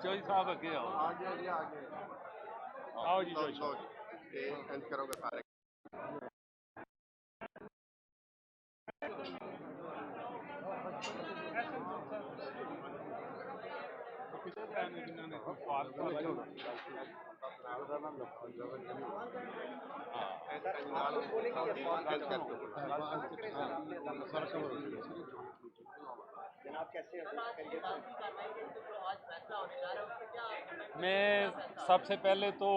चौधरी साहब अगे आओ, आगे आओ जी चौधरी साहब। इंज करोगे सारे। मैं सबसे पहले तो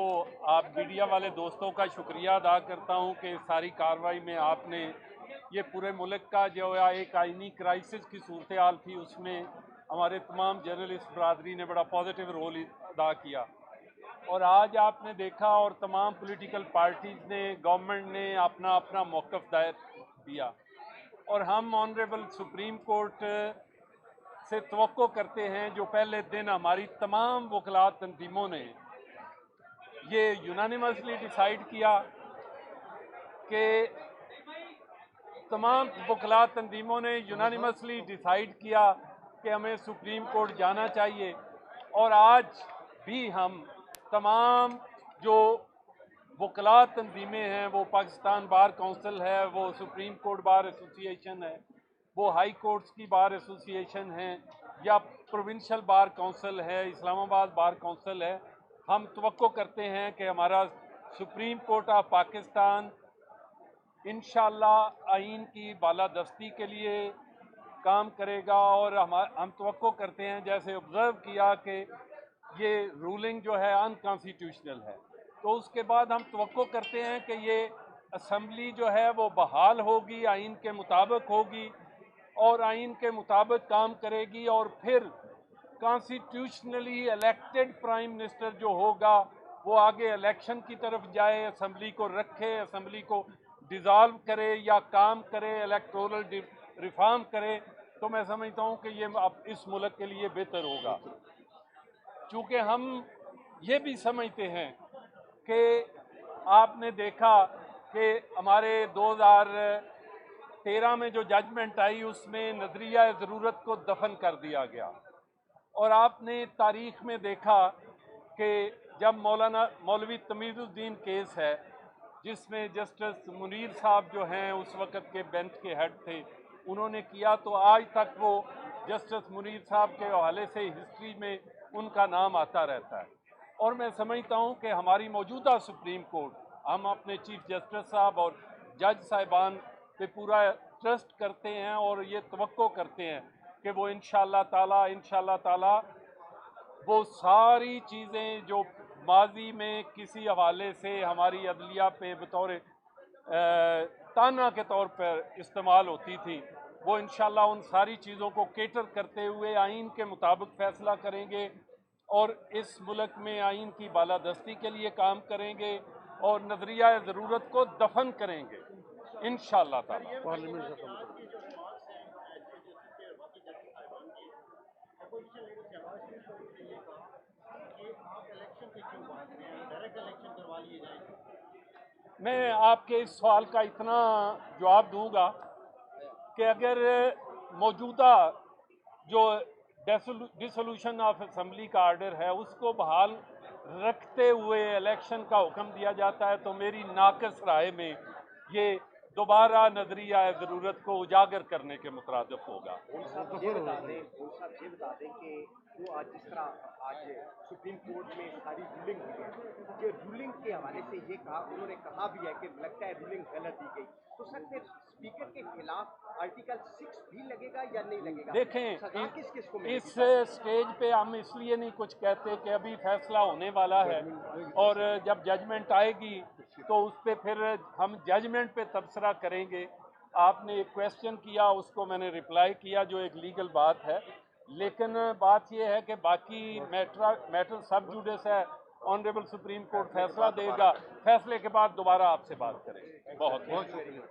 आप मीडिया वाले दोस्तों का शुक्रिया अदा करता हूं कि सारी कार्रवाई में आपने ये पूरे मुल्क का जो है एक आइनी क्राइसिस की सूरत हाल थी, उसमें हमारे तमाम जर्नलिस्ट बरादरी ने बड़ा पॉजिटिव रोल अदा किया। और आज आपने देखा और तमाम पॉलिटिकल पार्टीज़ ने, गवर्नमेंट ने अपना अपना मौक़िफ़ दायर दिया और हम ऑनरेबल सुप्रीम कोर्ट से तवक्को करते हैं, जो पहले दिन हमारी तमाम वकलात तंजीमों ने ये यूनानिमसली डिसाइड किया कि तमाम वकलात तंजीमों ने यूनानिमसली डिसाइड किया कि हमें सुप्रीम कोर्ट जाना चाहिए। और आज भी हम तमाम जो वकलात तंजीमें हैं, वो पाकिस्तान बार काउंसिल है, वो सुप्रीम कोर्ट बार एसोसिएशन है, वो हाई कोर्ट्स की बार एसोसिएशन है, या प्रोविंशियल बार काउंसिल है, इस्लामाबाद बार काउंसिल है, हम तवक्को करते हैं कि हमारा सुप्रीम कोर्ट ऑफ पाकिस्तान इंशाअल्लाह आइन की बालादस्ती के लिए काम करेगा। और हम तवक्को करते हैं, जैसे ऑब्ज़र्व किया कि ये रूलिंग जो है अनकॉन्स्टिट्यूशनल है, तो उसके बाद हम तवक्को करते हैं कि ये असम्बली जो है वो बहाल होगी, आइन के मुताबिक होगी और आइन के मुताबिक काम करेगी। और फिर कॉन्स्टिट्यूशनली इलेक्टेड प्राइम मिनिस्टर जो होगा वो आगे इलेक्शन की तरफ जाए, असम्बली को रखे, असम्बली को डिज़ाल्व करे या काम करे, इलेक्टोरल रिफॉर्म करे, तो मैं समझता हूँ कि ये अब इस मुल्क के लिए बेहतर होगा। चूँकि हम ये भी समझते हैं कि आपने देखा कि हमारे 2013 में जो जजमेंट आई उसमें नज़रिया ज़रूरत को दफन कर दिया गया। और आपने तारीख में देखा कि जब मौलवी तमीज़ुद्दीन केस है, जिसमें जस्टिस मुनीर साहब जो हैं उस वक़्त के बेंच के हेड थे, उन्होंने किया, तो आज तक वो जस्टिस मुनीर साहब के हवाले से हिस्ट्री में उनका नाम आता रहता है। और मैं समझता हूँ कि हमारी मौजूदा सुप्रीम कोर्ट, हम अपने चीफ जस्टिस साहब और जज साहिबान पे पूरा ट्रस्ट करते हैं और ये तवक्को करते हैं कि वो इंशाअल्लाह ताला वो सारी चीज़ें जो माजी में किसी हवाले से हमारी अदलिया पे बतौर ताना के तौर पर इस्तेमाल होती थी, वो इंशाअल्लाह उन सारी चीज़ों को केटर करते हुए आइन के मुताबिक फ़ैसला करेंगे और इस मुल्क में आइन की बालादस्ती के लिए काम करेंगे और नज़रिया ज़रूरत को दफन करेंगे इंशाअल्लाह ताला। मैं आपके इस सवाल का इतना जवाब दूंगा कि अगर मौजूदा जो डिसोल्यूशन ऑफ असम्बली का आर्डर है उसको बहाल रखते हुए इलेक्शन का हुक्म दिया जाता है, तो मेरी नाकस राय में ये दोबारा नजरिया ज़रूरत को उजागर करने के मुतरादिफ होगा। ये बता दें कि वो आज जिस तरह आज सुप्रीम कोर्ट में सारी रूलिंग हुई है, ये रूलिंग के हवाले से ये कहा, उन्होंने कहा भी है कि लगता है रूलिंग गलत दी गई, तो सर फिर स्पीकर के खिलाफ आर्टिकल 6 भी लगेगा या नहीं लगेगा? देखें, किस को इस स्टेज पे हम इसलिए नहीं कुछ कहते कि अभी फैसला होने वाला है और जब जजमेंट आएगी तो उस पर फिर हम जजमेंट पे तबसरा करेंगे। आपने एक क्वेश्चन किया, उसको मैंने रिप्लाई किया, जो एक लीगल बात है, लेकिन बात यह है कि बाकी मैटर सब जुडिस है। ऑनरेबल सुप्रीम कोर्ट फैसला देगा, फैसले के बाद दोबारा आपसे बात करेंगे। बहुत बहुत शुक्रिया।